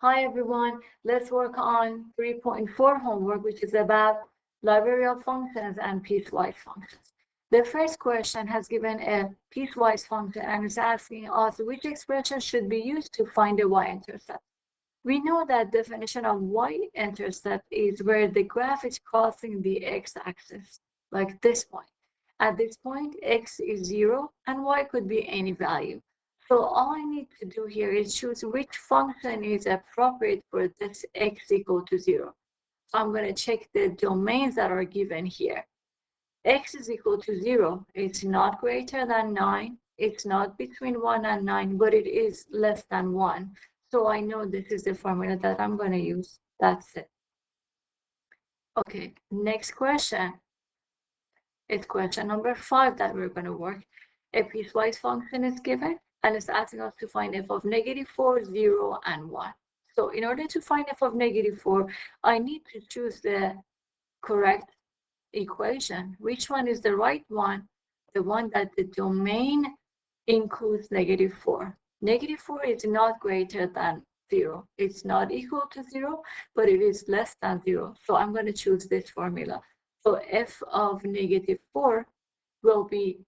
Hi everyone, let's work on 3.4 homework, which is about library of functions and piecewise functions. The first question has given a piecewise function and is asking us which expression should be used to find the y-intercept. We know that definition of y-intercept is where the graph is crossing the x-axis, like this point. At this point, x is 0 and y could be any value. So all I need to do here is choose which function is appropriate for this x equal to 0. So I'm going to check the domains that are given here. X is equal to 0. It's not greater than 9. It's not between 1 and 9, but it is less than 1. So I know this is the formula that I'm going to use. That's it. Okay, next question. It's question number 5 that we're going to work. A piecewise function is given and it's asking us to find f of -4, 0, and 1. So in order to find f of -4, I need to choose the correct equation. Which one is the right one? The one that the domain includes -4. -4 is not greater than 0. It's not equal to 0, but it is less than 0. So I'm going to choose this formula. So f of -4 will be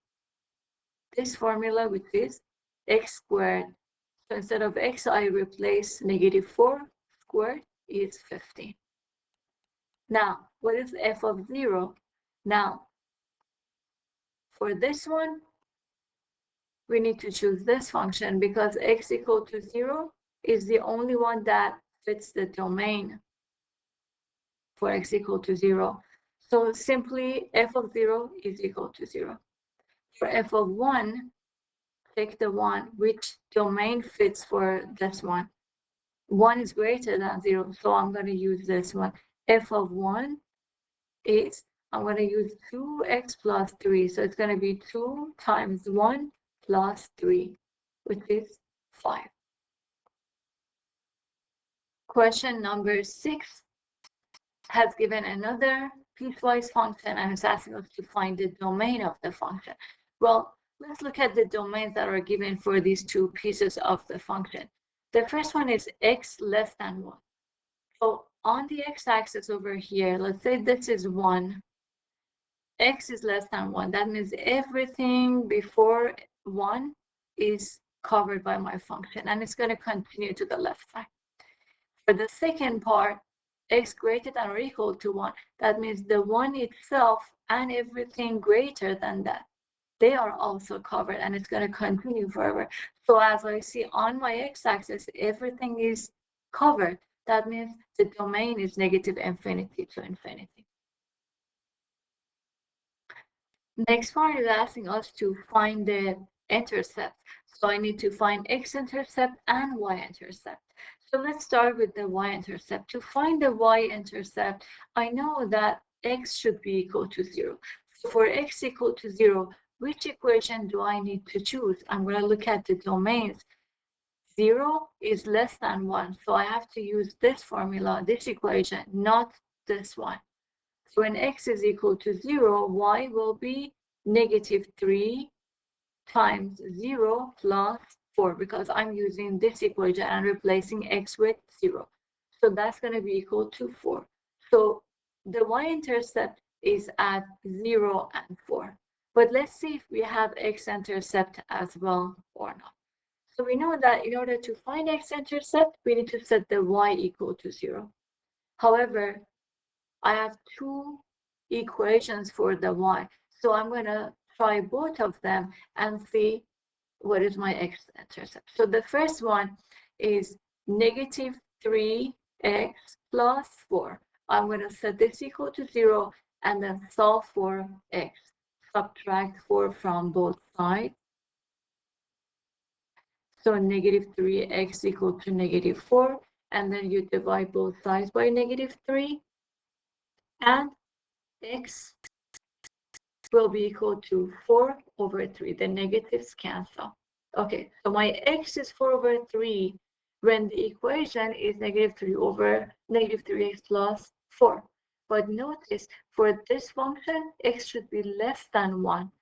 this formula, which is x squared. So instead of x, I replace -4 squared is 15. Now, what is f of 0? Now, for this one, we need to choose this function because x equal to 0 is the only one that fits the domain for x equal to 0. So simply f of 0 is equal to 0. For f of 1, take the 1, which domain fits for this one. 1 is greater than 0, so I'm going to use this one. F of 1 is, I'm going to use 2x plus 3. So it's going to be 2 times 1 plus 3, which is 5. Question number 6 has given another piecewise function and is asking us to find the domain of the function. Well, let's look at the domains that are given for these two pieces of the function. The first one is x less than 1. So on the x-axis over here, let's say this is 1. X is less than 1. That means everything before 1 is covered by my function, and it's going to continue to the left side. For the second part, x greater than or equal to 1, that means the 1 itself and everything greater than that, they are also covered, and it's going to continue forever. So as I see on my x-axis, everything is covered. That means the domain is -infinity to infinity. Next part is asking us to find the intercept. So I need to find x-intercept and y-intercept. So let's start with the y-intercept. To find the y-intercept, I know that x should be equal to 0. So for x equal to 0, which equation do I need to choose? I'm going to look at the domains. 0 is less than 1, so I have to use this formula, this equation, not this one. So when x is equal to 0, y will be -3 times 0 plus 4, because I'm using this equation and replacing x with 0. So that's going to be equal to 4. So the y-intercept is at 0 and 4. But let's see if we have x-intercept as well or not. So we know that in order to find x-intercept, we need to set the y equal to 0. However, I have two equations for the y. So I'm going to try both of them and see what is my x-intercept. So the first one is -3x plus 4. I'm going to set this equal to 0 and then solve for x. Subtract 4 from both sides. So -3x equal to -4. And then you divide both sides by -3. And x will be equal to 4 over 3. The negatives cancel. Okay, so my x is 4 over 3 when the equation is -3 over -3x plus 4. But notice for this function, x should be less than 1.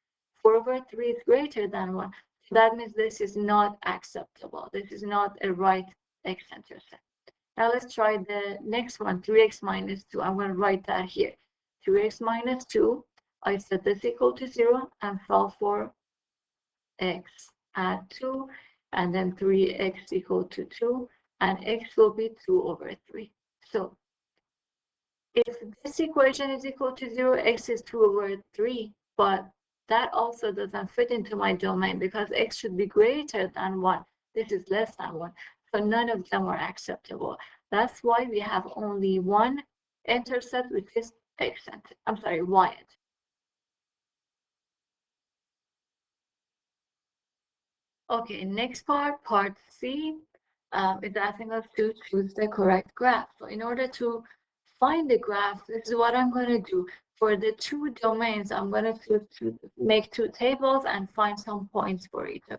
4 over 3 is greater than 1. So that means this is not acceptable. This is not a right x-intercept. Now let's try the next one, 3x minus 2. I'm going to write that here. 3x minus 2, I set this equal to 0 and solve for x at 2, and then 3x equal to 2, and x will be 2 over 3. So if this equation is equal to 0, x is 2 over 3, but that also doesn't fit into my domain because x should be greater than 1. This is less than 1. So none of them are acceptable. That's why we have only one intercept, which is x. I'm sorry, y. Okay, next part, part C, is asking us to choose the correct graph. So in order to find the graph, this is what I'm going to do. For the two domains, I'm going to make two tables and find some points for each of them.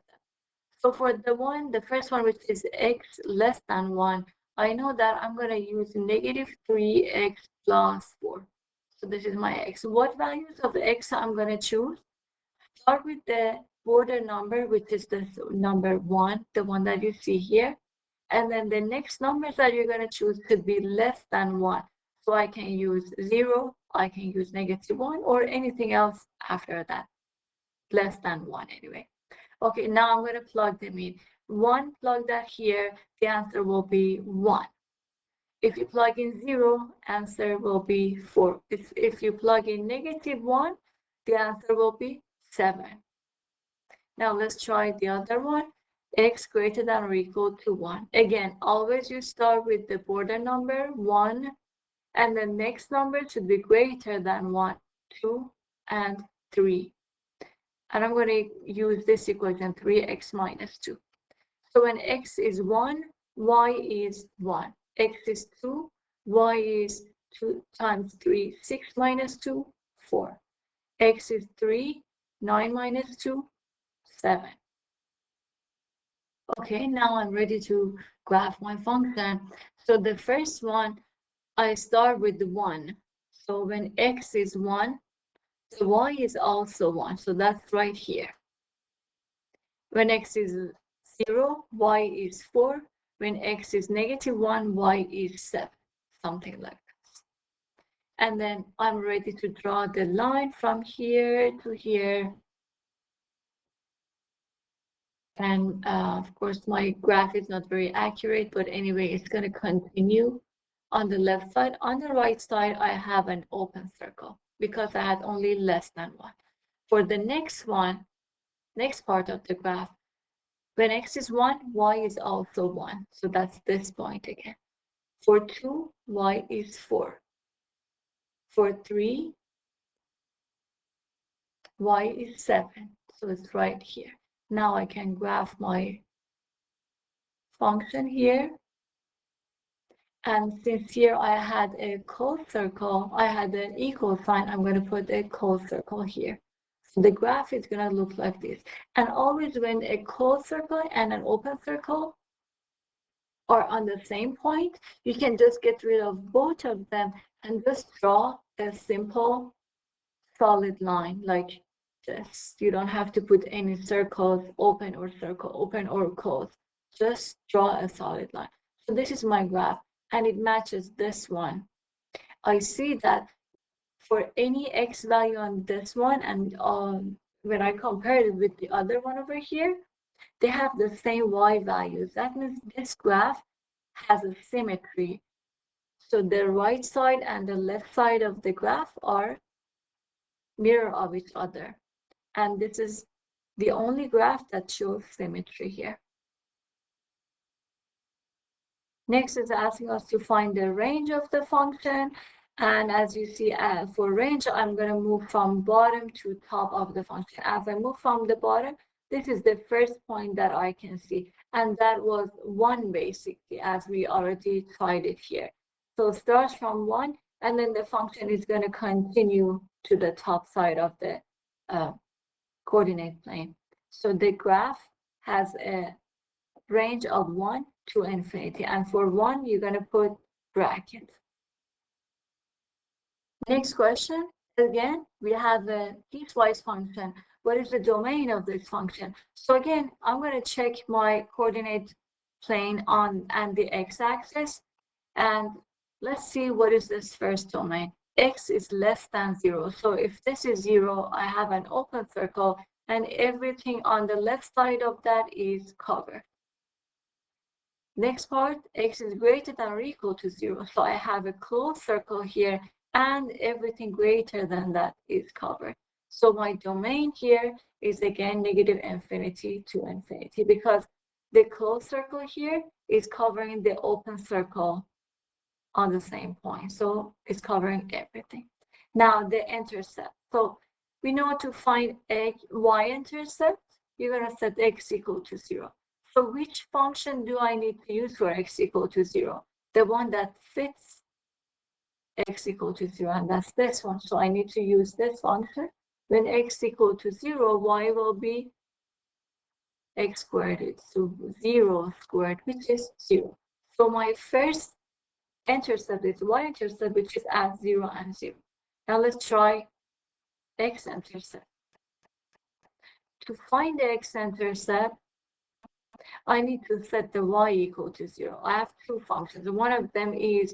So for the first one, which is x less than 1, I know that I'm going to use negative 3x plus 4. So this is my x. What values of x I'm going to choose? Start with the border number, which is the number 1, the one that you see here. And then the next numbers that you're going to choose could be less than 1. So I can use 0, I can use negative 1, or anything else after that. Less than 1 anyway. Okay, now I'm going to plug them in. 1, plug that here, the answer will be 1. If you plug in 0, answer will be 4. If you plug in negative 1, the answer will be 7. Now let's try the other one. X greater than or equal to 1. Again, always you start with the border number 1, and the next number should be greater than 1, 2, and 3. And I'm going to use this equation, 3x minus 2. So when x is 1, y is 1. X is 2, y is 2 times 3, 6 minus 2, 4. X is 3, 9 minus 2, 7. Okay, now I'm ready to graph my function. So the first one, I start with the 1. So when x is 1, the y is also 1. So that's right here. When x is 0, y is 4. When x is negative 1, y is 7. Something like that. And then I'm ready to draw the line from here to here. And of course, my graph is not very accurate, but anyway, it's going to continue on the left side. On the right side, I have an open circle because I had only less than 1. For the next one, next part of the graph, when x is 1, y is also 1. So that's this point again. For 2, y is 4. For 3, y is 7. So it's right here. Now I can graph my function here. And since here I had a closed circle, I had an equal sign, I'm going to put a closed circle here. So the graph is going to look like this. And always when a closed circle and an open circle are on the same point, you can just get rid of both of them and just draw a simple solid line like this. You don't have to put any circles, open or circle, open or close. Just draw a solid line. So this is my graph, and it matches this one. I see that for any x value on this one, and when I compare it with the other one over here, they have the same y values. That means this graph has a symmetry. So the right side and the left side of the graph are mirror of each other. And this is the only graph that shows symmetry here. Next is asking us to find the range of the function. And as you see, for range, I'm going to move from bottom to top of the function. As I move from the bottom, this is the first point that I can see. And that was 1 basically, as we already tried it here. So it starts from 1, and then the function is going to continue to the top side of the coordinate plane. So the graph has a range of 1 to infinity. And for 1, you're going to put bracket. Next question. Again, we have a piecewise function. What is the domain of this function? So again, I'm going to check my coordinate plane on and the x-axis. And let's see what is this first domain. X is less than 0. So if this is 0, I have an open circle, and everything on the left side of that is covered. Next part, X is greater than or equal to 0. So I have a closed circle here, and everything greater than that is covered. So my domain here is again negative infinity to infinity, because the closed circle here is covering the open circle on the same point. So it's covering everything. Now the intercept. So we know to find y-intercept, you're going to set x equal to 0. So which function do I need to use for x equal to 0? The one that fits x equal to 0, and that's this one. So I need to use this function. When x equal to 0, y will be x squared. It's 0 squared, which is 0. So my first intercept is y-intercept, which is at 0 and 0. Now let's try x-intercept. To find the x-intercept, I need to set the y equal to 0. I have two functions. One of them is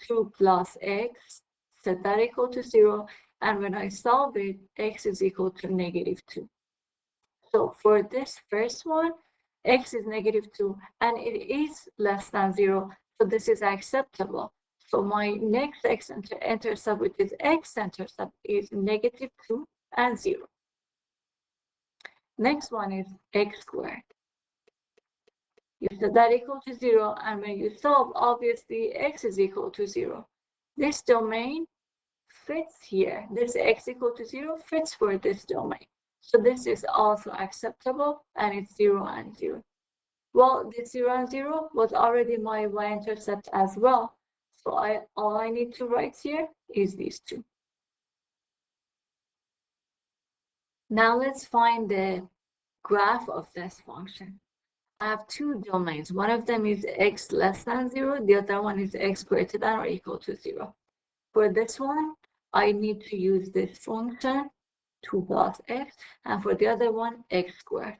2 plus x, set that equal to 0. And when I solve it, x is equal to negative 2. So for this first one, x is negative 2, and it is less than 0. So this is acceptable. So my next x-intercept, which is x-intercept, is negative 2 and 0. Next one is x squared. You set that equal to 0, and when you solve, obviously x is equal to 0. This domain fits here. This x equal to 0 fits for this domain. So this is also acceptable, and it's 0 and 0. Well, this 0 and 0 was already my y-intercept as well. So all I need to write here is these two. Now let's find the graph of this function. I have two domains. One of them is x less than 0. The other one is x greater than or equal to 0. For this one, I need to use this function, 2 plus x, and for the other one, x squared.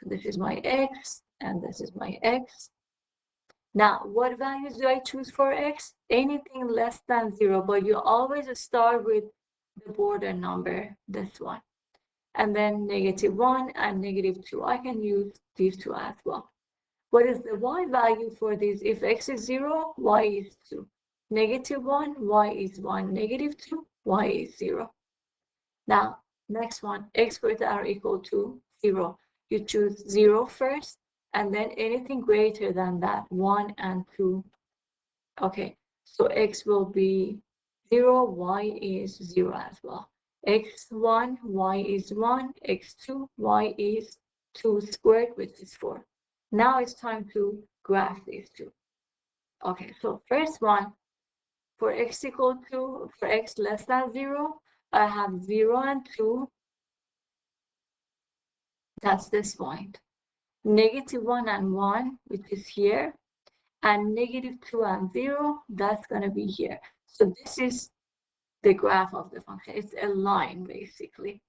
So this is my x, and this is my x. Now, what values do I choose for x? Anything less than 0, but you always start with the border number, this one. And then negative 1 and negative 2. I can use these two as well. What is the y value for these? If x is 0, y is 2. Negative 1, y is 1. Negative 2, y is 0. Now, next one, x greater than or equal to 0. You choose 0 first, and then anything greater than that, 1 and 2. Okay, so x will be 0, y is 0 as well. x1, y is 1, x2, y is 2 squared, which is 4. Now it's time to graph these two. Okay, so first one, for x less than 0, I have 0 and 2. That's this point. Negative 1 and 1, which is here. And negative 2 and 0, that's going to be here. So this is the graph of the function. It's a line, basically.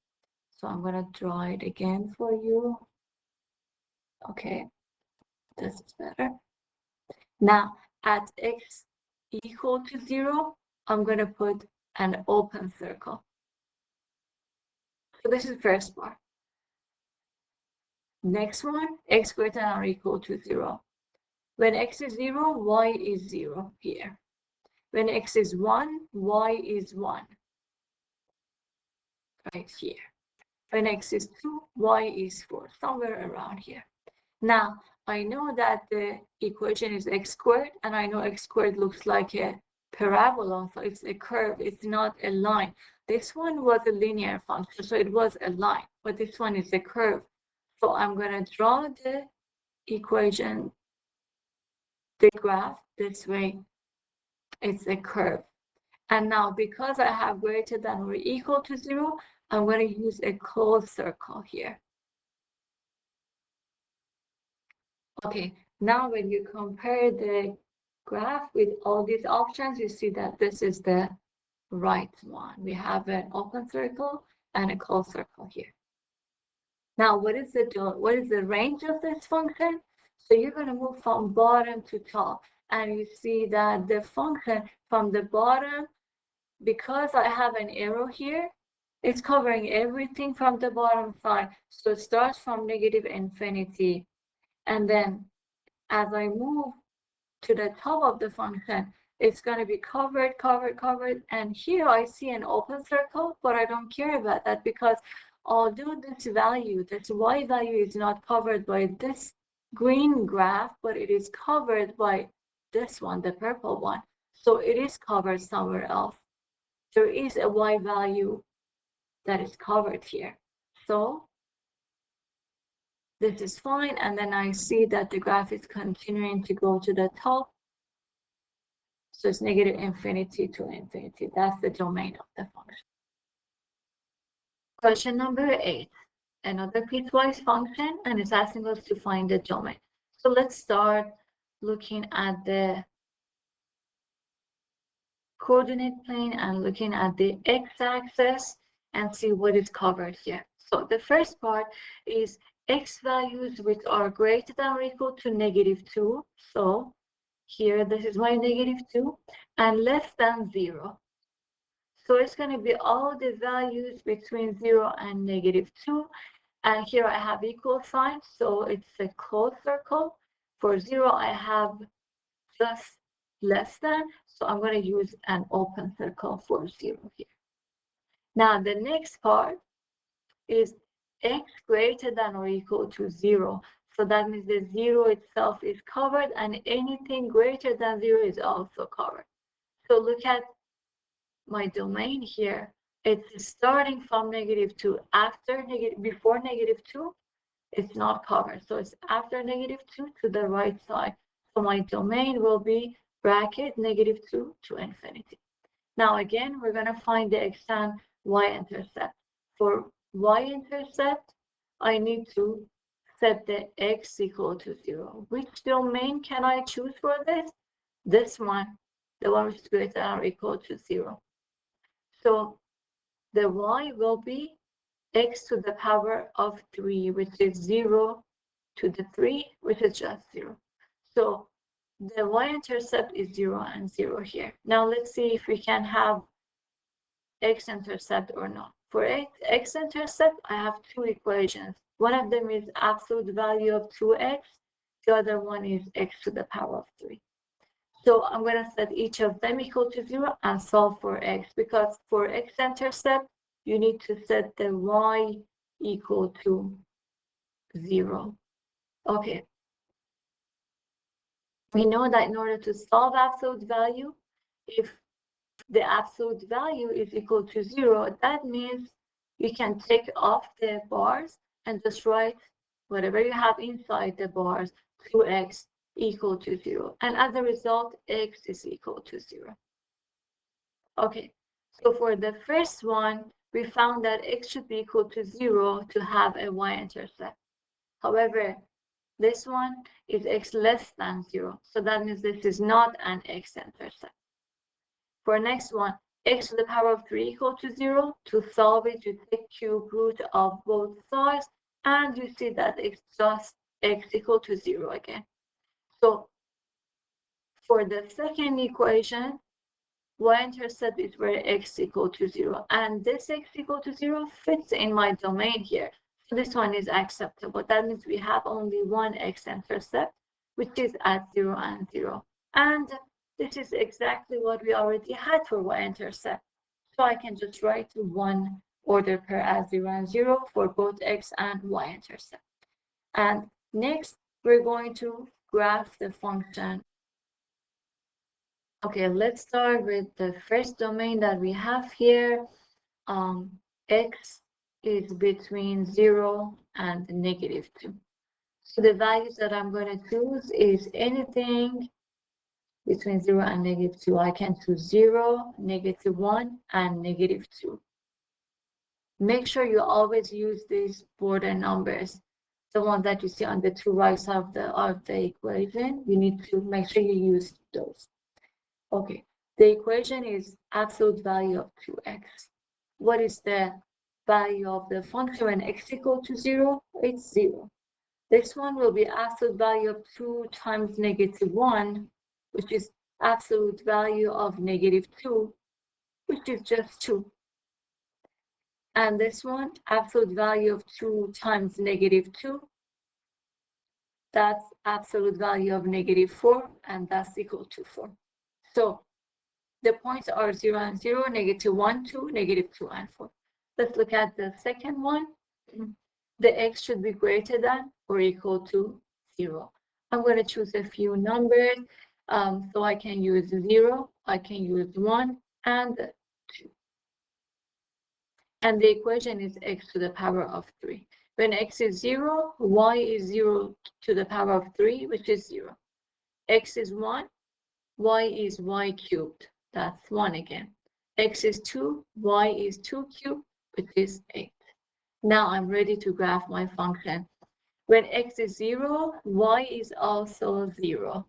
So I'm going to draw it again for you. Okay, this is better. Now, at x equal to 0, I'm going to put an open circle. So this is the first part. Next one, x greater than or equal to 0. When x is 0, y is 0 here. When x is 1, y is 1 right here. When x is 2, y is 4, somewhere around here. Now, I know that the equation is x squared, and I know x squared looks like a parabola, so it's a curve, it's not a line. This one was a linear function, so it was a line, but this one is a curve. So I'm going to draw the equation, the graph, this way. It's a curve. And now, because I have greater than or equal to 0, I'm going to use a closed circle here. Okay, now when you compare the graph with all these options, you see that this is the right one. We have an open circle and a closed circle here. Now, what is the range of this function? So you're going to move from bottom to top. and you see that the function from the bottom, because I have an arrow here, it's covering everything from the bottom side. So it starts from negative infinity. And then as I move to the top of the function, it's going to be covered. And here I see an open circle, but I don't care about that because although this value, this y value is not covered by this green graph, but it is covered by this one, the purple one. So it is covered somewhere else. There is a y value that is covered here. So this is fine. And then I see that the graph is continuing to go to the top. So it's negative infinity to infinity. That's the domain of the function. Question number 8. Another piecewise function, and it's asking us to find the domain. So let's start looking at the coordinate plane and looking at the x-axis and see what is covered here. So the first part is x values which are greater than or equal to -2. So here, this is my -2, and less than 0. So it's going to be all the values between 0 and -2. And here I have equal sign, so it's a closed circle. For 0, I have just less than, so I'm going to use an open circle for 0 here. Now, the next part is x greater than or equal to 0. So that means the 0 itself is covered, and anything greater than 0 is also covered. So look at my domain here. It's starting from -2. Before -2, it's not covered. So it's after -2 to the right side. So my domain will be bracket -2 to infinity. Now again, we're going to find the x and y-intercept. For y-intercept, I need to set the x equal to 0. Which domain can I choose for this? This one, the one which is greater than or equal to 0. So the y will be x to the power of 3, which is 0 to the 3, which is just 0. So the y-intercept is 0 and 0 here. Now let's see if we can have x-intercept or not. For x-intercept, I have two equations. One of them is absolute value of 2x. The other one is x to the power of 3. So I'm going to set each of them equal to 0 and solve for x, because for x-intercept, you need to set the y equal to 0. Okay. We know that in order to solve absolute value, if the absolute value is equal to 0, that means you can take off the bars and just write whatever you have inside the bars, 2x equal to 0. And as a result, x is equal to 0. Okay, so for the first one, we found that x should be equal to 0 to have a y-intercept. However, this one is x less than 0. So that means this is not an x-intercept. For next one, x to the power of 3 equal to 0. To solve it, you take cube root of both sides, and you see that it's just x equal to 0 again. So for the second equation, y-intercept is where x equal to 0. And this x equal to 0 fits in my domain here. So this one is acceptable. That means we have only one x-intercept, which is at 0 and 0. And this is exactly what we already had for y-intercept. So I can just write one order pair as 0 and 0 for both x and y-intercept. And next, we're going to graph the function. Okay, let's start with the first domain that we have here. X is between 0 and -2. So the values that I'm going to choose is anything between 0 and -2. I can choose 0, -1, and -2. Make sure you always use these border numbers, the ones that you see on the two right side of the equation. You need to make sure you use those. Okay, the equation is absolute value of 2x. What is the value of the function when x equal to 0? It's 0. This one will be absolute value of 2 times -1. which is absolute value of -2, which is just 2. And this one, absolute value of 2 times -2, that's absolute value of -4, and that's equal to 4. So the points are 0 and 0, -1, 2, -2, and 4. Let's look at the second one. The x should be greater than or equal to 0. I'm going to choose a few numbers. So I can use 0, I can use 1, and 2. And the equation is x to the power of 3. When x is 0, y is 0 to the power of 3, which is 0. X is 1, y is y cubed. That's 1 again. X is 2, y is 2 cubed, which is 8. Now I'm ready to graph my function. When x is 0, y is also 0.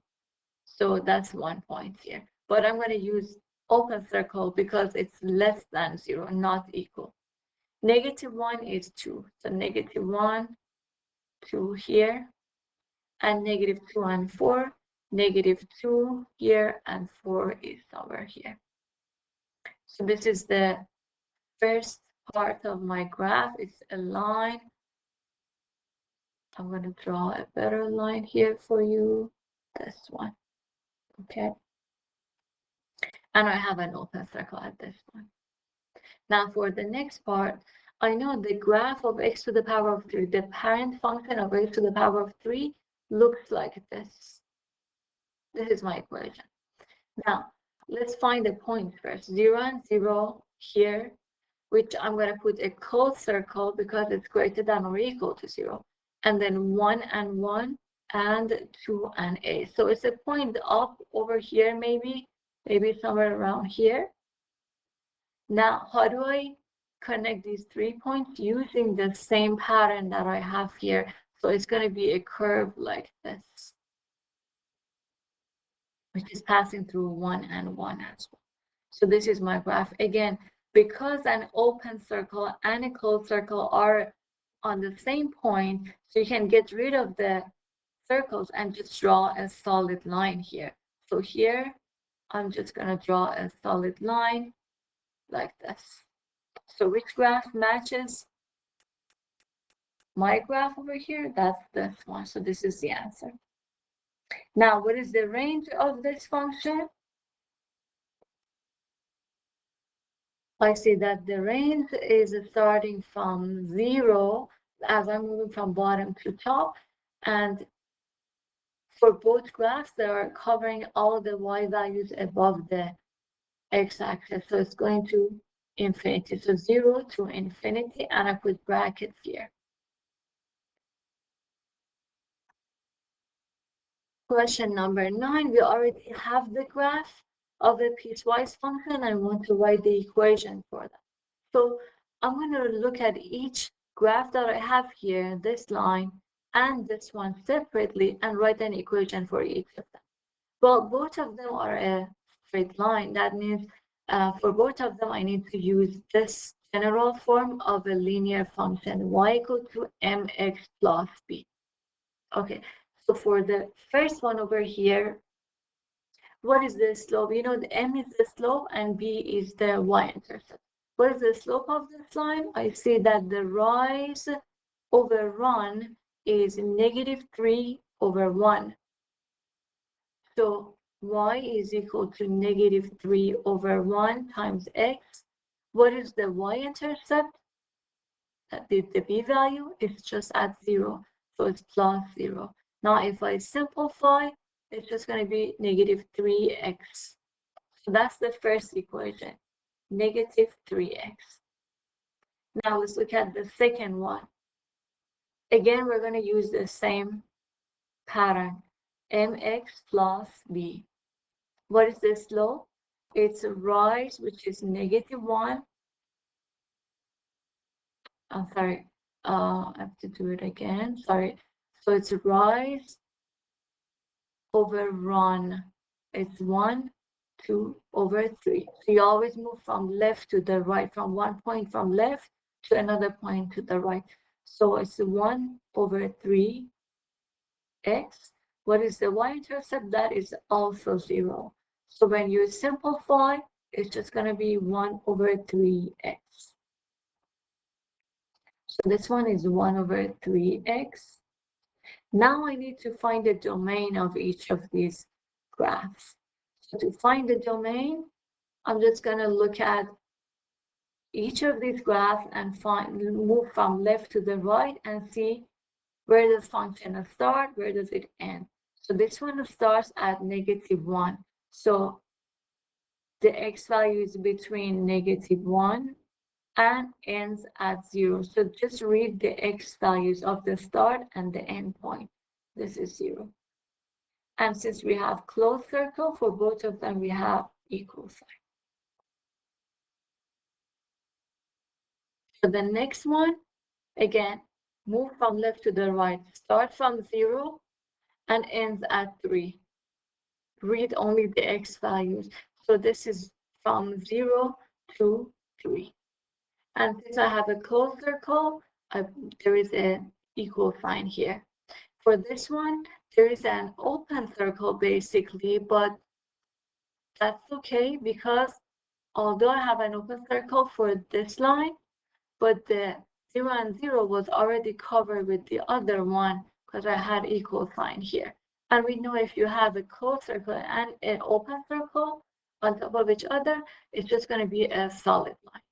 So that's 1 point here. But I'm going to use open circle because it's less than 0, not equal. -1 is 2. So -1, 2 here, and -2 and 4. -2 here, and 4 is over here. So this is the first part of my graph. It's a line. I'm going to draw a better line here for you. This one. Okay. And I have an open circle at this point. Now for the next part, I know the graph of x to the power of 3, the parent function of x to the power of 3 looks like this. This is my equation. Now, let's find the points first. 0 and 0 here, which I'm going to put a closed circle because it's greater than or equal to 0. And then 1 and 1, and 2 and 8. So it's a point up over here, maybe somewhere around here. Now, how do I connect these 3 points? Using the same pattern that I have here. So it's going to be a curve like this, which is passing through 1 and 1 as well. So this is my graph. Again, because an open circle and a closed circle are on the same point, so you can get rid of the circles and just draw a solid line here. So here, I'm just going to draw a solid line like this. So which graph matches my graph over here? That's this one. So this is the answer. Now, what is the range of this function? I see that the range is starting from 0 as I'm moving from bottom to top. And for both graphs, they are covering all the y values above the x-axis. So it's going to infinity. So 0 to infinity, and I put brackets here. Question number 9, we already have the graph of a piecewise function. I want to write the equation for that. So I'm going to look at each graph that I have here, this line and this one separately, and write an equation for each of them. Well, both of them are a straight line. That means for both of them, I need to use this general form of a linear function, y equal to mx plus b. Okay, so for the first one over here, what is the slope? You know, the m is the slope and b is the y-intercept. What is the slope of this line? I see that the rise over run is -3/1. So y is equal to -3/1 times x. What is the y-intercept? The b value is just at 0, so it's +0. Now, if I simplify, it's just going to be -3x. So that's the first equation, -3x. Now let's look at the second one. Again, we're going to use the same pattern, mx plus b. What is the slope? It's a rise, which is -1. I'm sorry, I have to do it again. Sorry. So it's rise over run. It's 1, 2 over 3. So you always move from left to the right, from one point from left to another point to the right. So it's 1/3x. What is the y-intercept? That is also 0. So when you simplify, it's just going to be 1 over 3x. So this one is 1 over 3x. Now I need to find the domain of each of these graphs. So to find the domain, I'm just going to look at each of these graphs and move from left to the right and see where does function start, where does it end. So this one starts at -1. So the x value is between -1 and ends at 0. So just read the x values of the start and the end point. This is 0. And since we have closed circle, for both of them, we have equal sign. So the next one, again, move from left to the right. Start from 0 and ends at 3. Read only the x values. So this is from 0 to 3. And since I have a closed circle, there is an equal sign here. For this one, there is an open circle basically, but that's okay because although I have an open circle for this line, but the 0 and 0 was already covered with the other one because I had equal sign here. And we know if you have a closed circle and an open circle on top of each other, it's just going to be a solid line.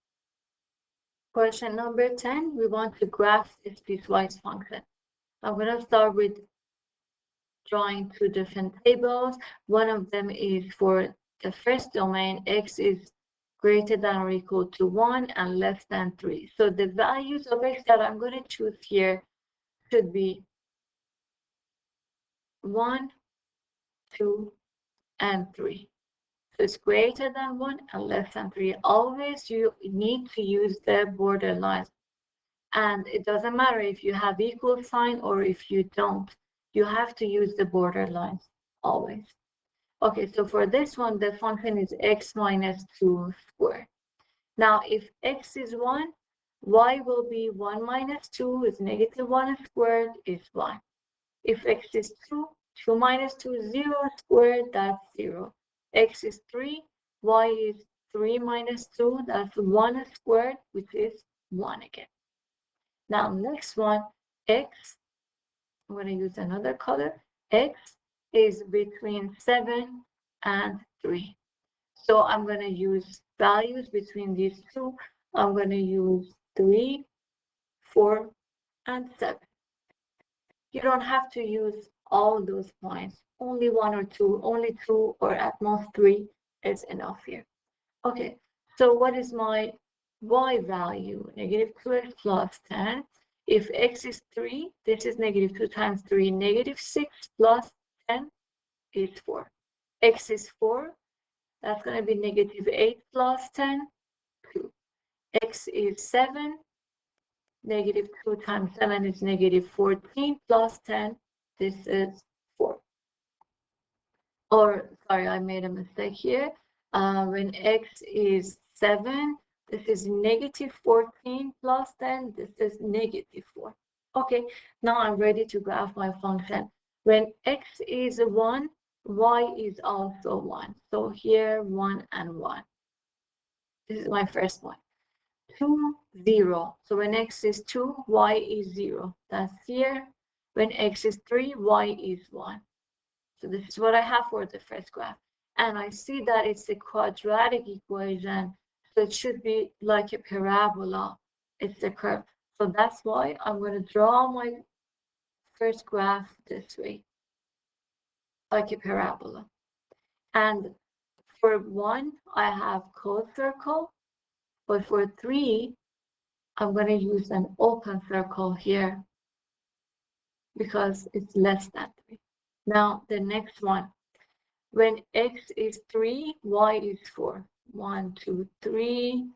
Question number 10, we want to graph this piecewise function. I'm going to start with drawing two different tables. One of them is for the first domain, x is greater than or equal to 1 and less than 3. So the values of x that I'm going to choose here should be 1, 2, and 3. So it's greater than 1 and less than 3. Always you need to use the borderlines. And it doesn't matter if you have equal sign or if you don't. You have to use the borderlines always. Okay, so for this one, the function is x minus 2 squared. Now, if x is 1, y will be 1 minus 2 is -1 squared is 1. If x is 2, 2 minus 2 is 0 squared, that's 0. X is 3, y is 3 minus 2, that's 1 squared, which is 1 again. Now, next one, x, I'm going to use another color. X is between 7 and 3. So I'm going to use values between these two. I'm going to use 3, 4, and 7. You don't have to use all those points. Only 1 or 2, only 2 or at most 3 is enough here. Okay, so what is my y value? -2x plus 10. If x is 3, this is -2 times 3. -6 plus 10 is 4. X is 4. That's going to be -8 plus 10, 2. X is 7. -2 times 7 is -14 plus 10. This is 4. Or, sorry, I made a mistake here. When x is 7, this is -14 plus 10. This is -4. Okay, now I'm ready to graph my function. When x is 1, y is also 1. So here, 1 and 1. This is my first one. 2, 0. So when x is 2, y is 0. That's here. When x is 3, y is 1. So this is what I have for the first graph. And I see that it's a quadratic equation. So it should be like a parabola. It's a curve. So that's why I'm going to draw my first graph this way, like a parabola. And for 1, I have closed circle. But for 3, I'm going to use an open circle here because it's less than 3. Now, the next one. When x is 3, y is 4. 1, 2, 3.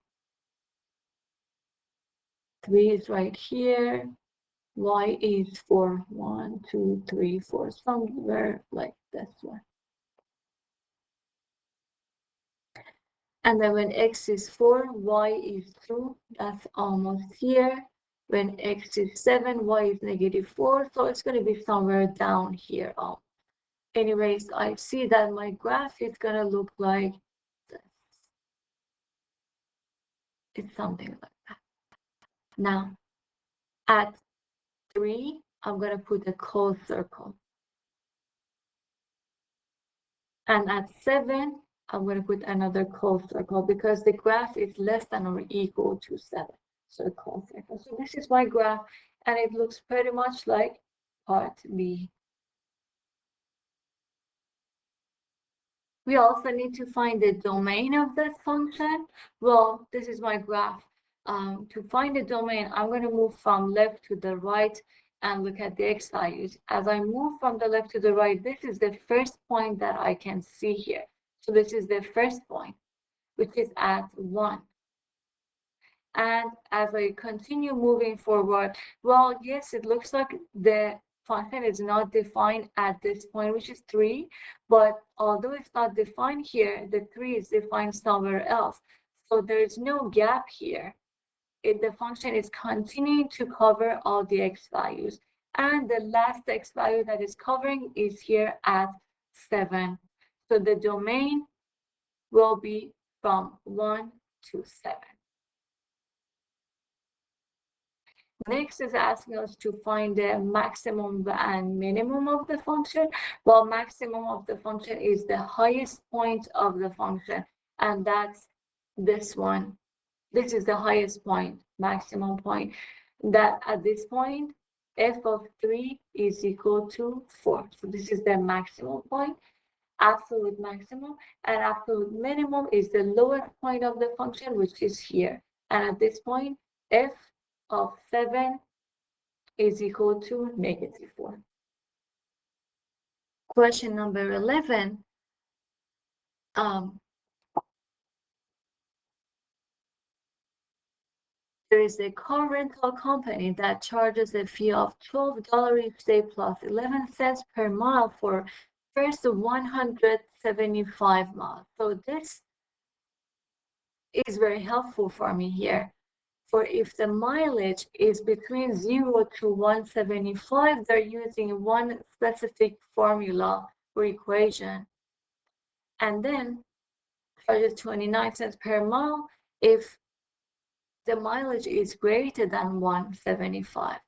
3 is right here. Y is 4. 1, 2, 3, 4. Somewhere like this one. And then when x is 4, y is 2. That's almost here. When x is 7, y is -4. So it's going to be somewhere down here. Anyways, I see that my graph is going to look like this. It's something like that. Now, at 3, I'm going to put a closed circle. And at 7, I'm going to put another closed circle because the graph is less than or equal to 7. So a closed circle. So this is my graph, and it looks pretty much like part B. We also need to find the domain of this function. Well, this is my graph. To find the domain, I'm going to move from left to the right and look at the x values. As I move from the left to the right, this is the first point that I can see here. So this is the first point, which is at 1. And as I continue moving forward, well, yes, it looks like the function is not defined at this point, which is 3, but although it's not defined here, the 3 is defined somewhere else. So there is no gap here. The function is continuing to cover all the x values. And the last x value that is covering is here at 7. So the domain will be from 1 to 7. Next is asking us to find the maximum and minimum of the function. Well, maximum of the function is the highest point of the function, and that's this one. This is the highest point, maximum point, that at this point, f of 3 is equal to 4. So this is the maximum point, absolute maximum, and absolute minimum is the lowest point of the function, which is here. And at this point, f of 7 is equal to -4. Question number 11. There is a car rental company that charges a fee of $12 each day plus 11 cents per mile for first 175 miles. So this is very helpful for me here. For if the mileage is between 0 to 175, they're using one specific formula or equation. And then charges 29 cents per mile if the mileage is greater than 175.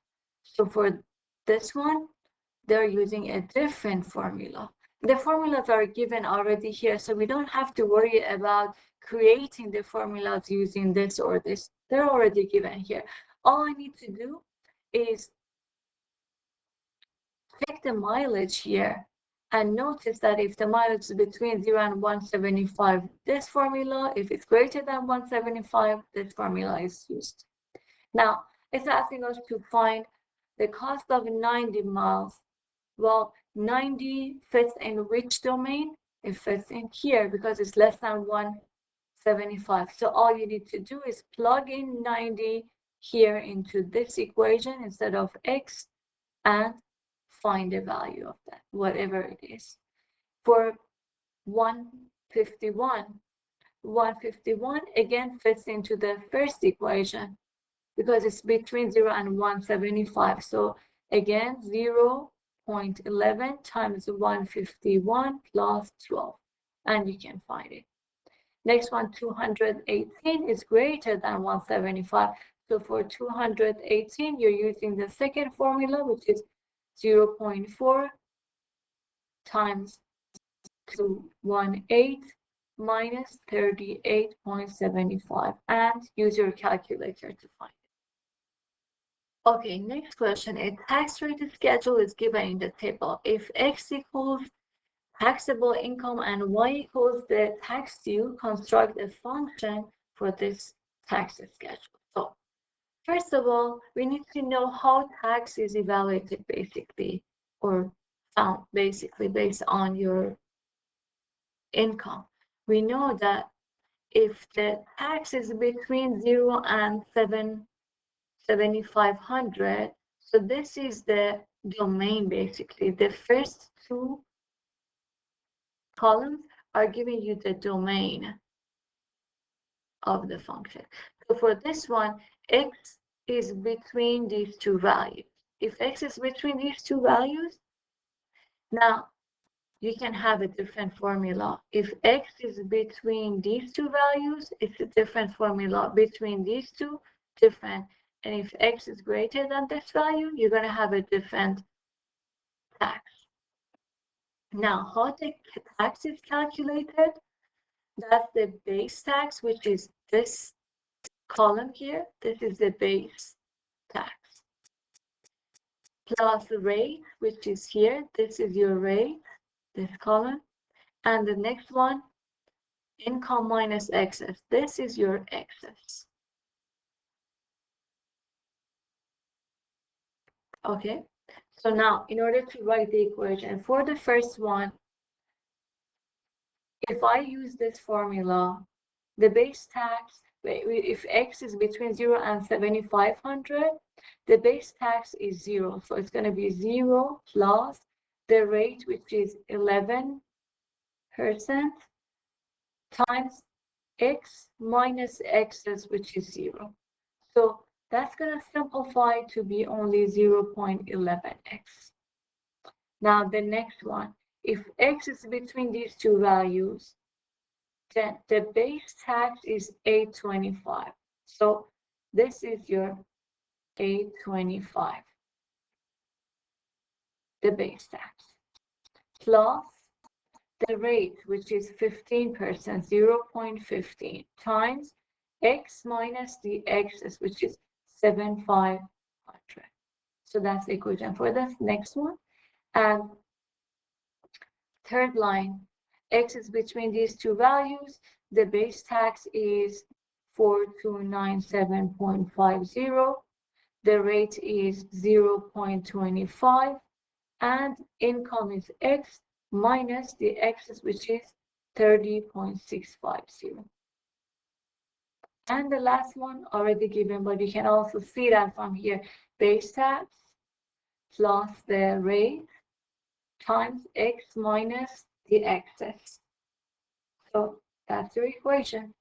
So for this one, they're using a different formula. The formulas are given already here, so we don't have to worry about creating the formulas using this or this. They're already given here. All I need to do is check the mileage here and notice that if the mileage is between 0 and 175, this formula, if it's greater than 175, this formula is used. Now, it's asking us to find the cost of 90 miles. Well, 90 fits in which domain? It fits in here because it's less than 175. So all you need to do is plug in 90 here into this equation instead of x and find the value of that, whatever it is. For 151 again fits into the first equation because it's between 0 and 175. So again, 0.11 times 151 plus 12, and you can find it. Next one, 218 is greater than 175. So for 218, you're using the second formula, which is 0.4 times 218 minus 38.75, and use your calculator to find it. Okay, next question. A tax rate schedule is given in the table. If x equals taxable income and y equals the tax due, construct a function for this tax schedule. So first of all, we need to know how tax is evaluated basically, or basically based on your income. We know that if the tax is between 0 and 7,500, so this is the domain basically. The first two columns are giving you the domain of the function. So for this one, x is between these two values. If x is between these two values, now you can have a different formula. If x is between these two values, it's a different formula. Between these two, different. And if x is greater than this value, you're going to have a different tax. Now, how the tax is calculated? That's the base tax, which is this column here. This is the base tax. Plus the rate, which is here. This is your rate, this column. And the next one, income minus excess. This is your excess. Okay, so now in order to write the equation for the first one, if I use this formula, the base tax, if x is between 0 and 7,500, the base tax is 0. So it's going to be 0 plus the rate, which is 11% times x minus excess, which is 0. So that's going to simplify to be only 0.11x. Now the next one, if x is between these two values, then the base tax is 825. So this is your 825, the base tax, plus the rate, which is 15%, 0.15, times x minus the excess, which is 7,500. So that's the equation for the next one. And third line, x is between these two values. The base tax is 4297.50. The rate is 0.25. And income is x minus the excess, which is 30.650. And the last one already given, but you can also see that from here, base tax plus the rate times x minus the excess. So that's your equation.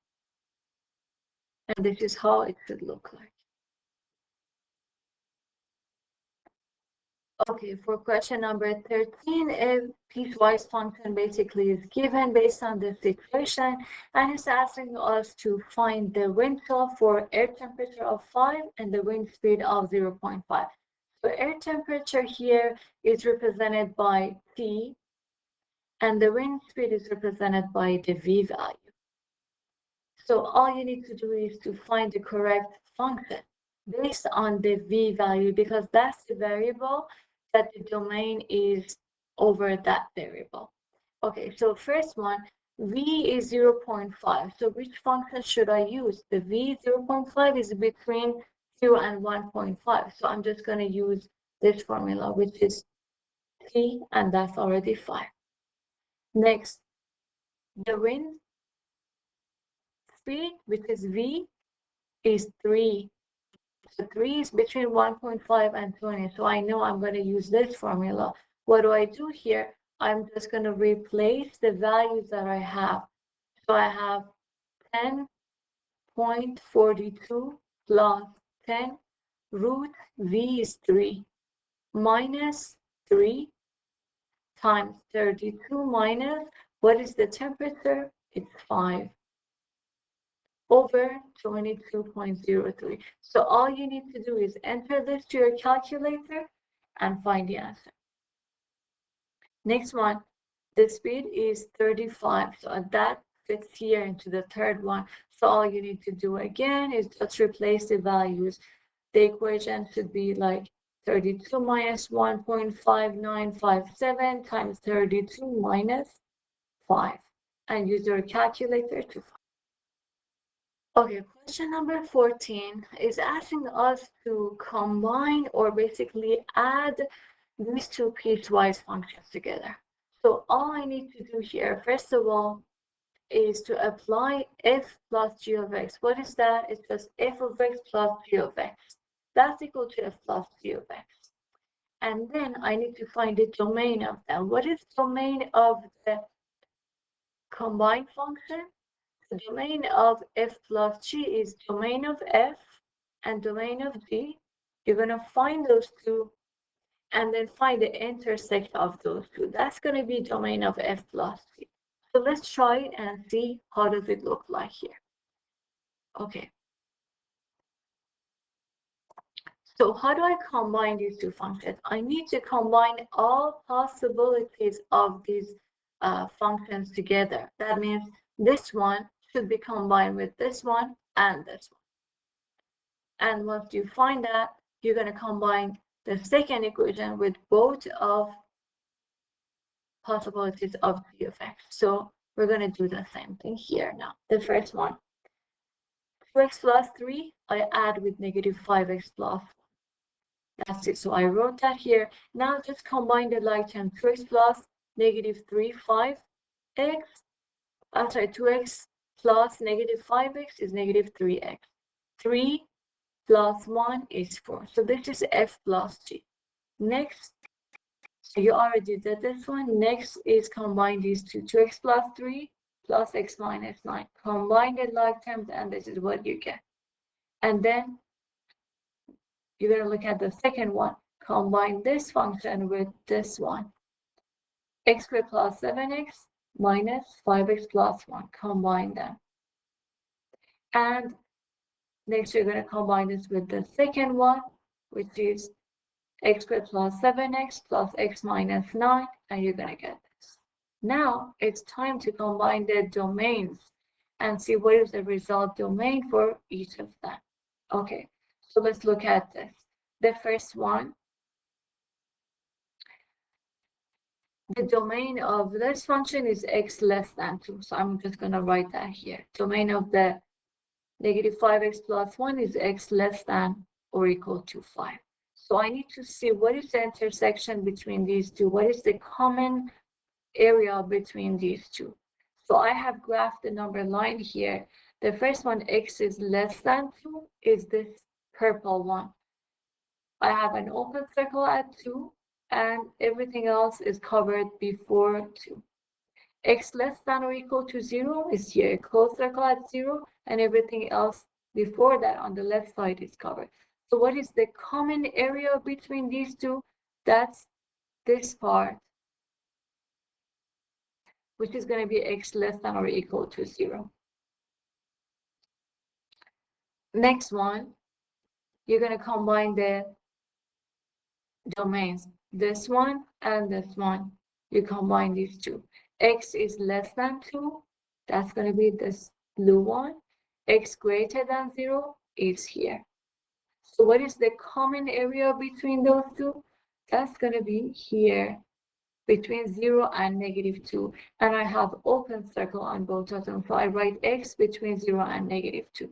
And this is how it should look like. Okay, for question number 13, a piecewise function basically is given based on this equation, and it's asking us to find the wind chill for air temperature of 5 and the wind speed of 0.5. So air temperature here is represented by T, and the wind speed is represented by the V value. So all you need to do is to find the correct function based on the V value, because that's the variable that the domain is over that variable. Okay, so first one, V is 0.5. So which function should I use? The V 0.5 is between 0 and 1.5. So I'm just going to use this formula, which is T, and that's already 5. Next, the wind speed, which is V, is 3. So 3 is between 1.5 and 20. So I know I'm going to use this formula. What do I do here? I'm just going to replace the values that I have. So I have 10.42 plus 10 root V is 3 minus 3 times 32 minus, what is the temperature? It's 5. Over 22.03. So all you need to do is enter this to your calculator and find the answer. Next one, the speed is 35. So that fits here into the third one. So all you need to do again is just replace the values. The equation should be like 32 minus 1.5957 times 32 minus 5. And use your calculator to find. Okay, question number 14 is asking us to combine or basically add these two piecewise functions together. So all I need to do here, first of all, is to apply f plus g of x. What is that? It's just f of x plus g of x. That's equal to f plus g of x. And then I need to find the domain of them. What is domain of the combined function? The domain of f plus g is domain of f and domain of g. You're going to find those two, and then find the intersection of those two. That's going to be domain of f plus g. So let's try it and see how does it look like here. Okay. So how do I combine these two functions? I need to combine all possibilities of these functions together. That means this one should be combined with this one and this one. And once you find that, you're going to combine the second equation with both of possibilities of g of x. So we're going to do the same thing here now. The first one, 2x plus 3, I add with negative 5x plus 1. That's it. So I wrote that here. Now just combine the like term, 2x plus negative 3, 5x. I'm sorry, 2x plus negative 5x is negative 3x. 3 plus 1 is 4. So this is f plus g. Next, so you already did this one. Next is combine these two, 2x plus 3 plus x minus 9. Combine the like terms and this is what you get. And then you're going to look at the second one. Combine this function with this one. X squared plus 7x minus 5x plus 1. Combine them. And next you're going to combine this with the second one, which is x squared plus 7x plus x minus 9, and you're going to get this. Now it's time to combine the domains and see what is the result domain for each of them. Okay, so let's look at this. The first one, the domain of this function is x less than 2. So I'm just going to write that here. Domain of the negative 5x plus 1 is x less than or equal to 5. So I need to see what is the intersection between these two. What is the common area between these two? So I have graphed the number line here. The first one, x is less than 2, is this purple one. I have an open circle at 2, and everything else is covered before 2. X less than or equal to 0 is here, closed circle at 0, and everything else before that on the left side is covered. So what is the common area between these two? That's this part, which is going to be x less than or equal to 0. Next one, you're going to combine the domains, this one and this one. You combine these two. X is less than 2, that's going to be this blue one. X greater than 0 is here. So what is the common area between those two? That's going to be here between 0 and negative 2. And I have open circle on both of them. So I write x between 0 and negative 2.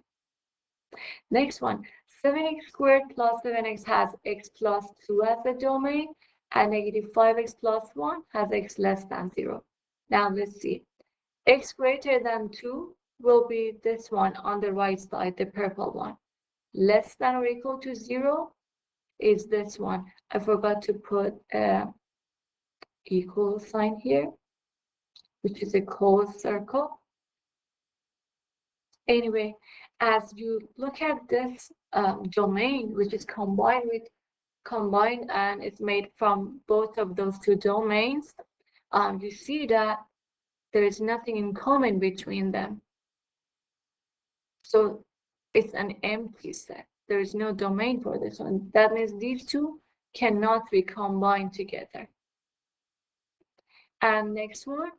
Next one, 7x squared plus 7x has x plus 2 as the domain, and negative 5x plus 1 has x less than 0. Now let's see. X greater than 2 will be this one on the right side, the purple one. Less than or equal to 0 is this one. I forgot to put an equal sign here, which is a closed circle. Anyway, as you look at this domain, which is combined and it's made from both of those two domains, you see that there is nothing in common between them. So it's an empty set. There is no domain for this one. That means these two cannot be combined together. And next one,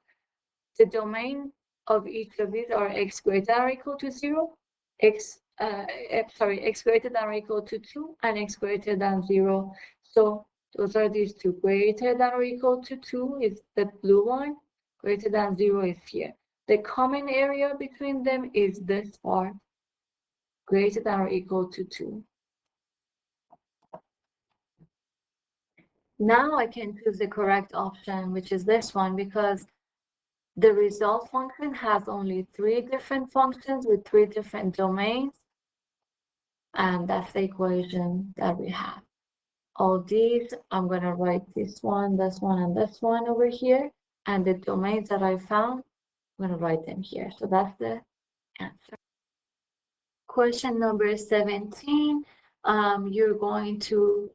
the domain of each of these are x greater than or equal to 0, x greater than or equal to 2, and x greater than 0. So those are these two. Greater than or equal to 2 is the blue one. Greater than 0 is here. The common area between them is this part. Greater than or equal to 2. Now I can choose the correct option, which is this one, because the result function has only 3 different functions with 3 different domains. And that's the equation that we have. All these, I'm going to write this one, and this one over here. And the domains that I found, I'm going to write them here. So that's the answer. Question number 17. You're going to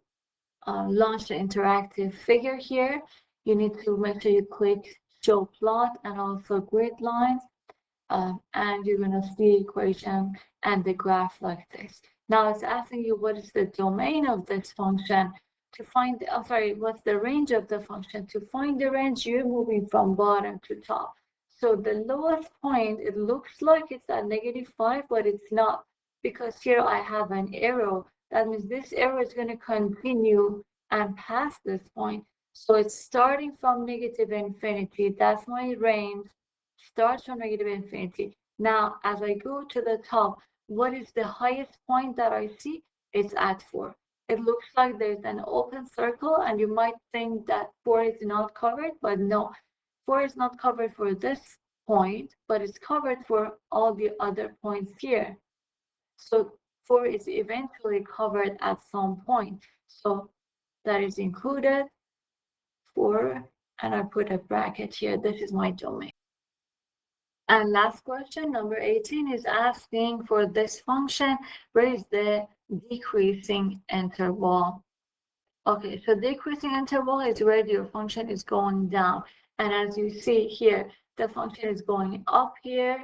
launch the interactive figure here, you need to make sure you click show plot and also grid lines, and you're going to see equation and the graph like this. Now it's asking you what is the domain of this function. To find, what's the range of the function? To find the range, you're moving from bottom to top. So the lowest point, it looks like it's at -5, but it's not, because here I have an arrow. That means this arrow is going to continue and pass this point. So it's starting from -infinity. That's my range. Starts from -infinity. Now, as I go to the top, what is the highest point that I see? It's at 4. It looks like there's an open circle, and you might think that 4 is not covered, but no. 4 is not covered for this point, but it's covered for all the other points here. So 4 is eventually covered at some point. So that is included. 4, and I put a bracket here. This is my domain. And last question, number 18, is asking for this function, where is the decreasing interval? Okay, so decreasing interval is where your function is going down. And as you see here, the function is going up here,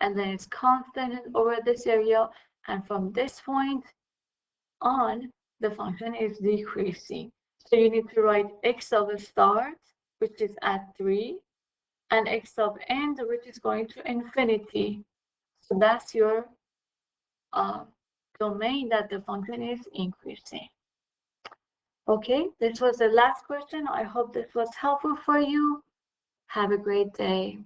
and then it's constant over this area. And from this point on, the function is decreasing. So you need to write x of the start, which is at 3, and x of end, which is going to infinity. So that's your domain that the function is increasing. Okay, this was the last question. I hope this was helpful for you. Have a great day.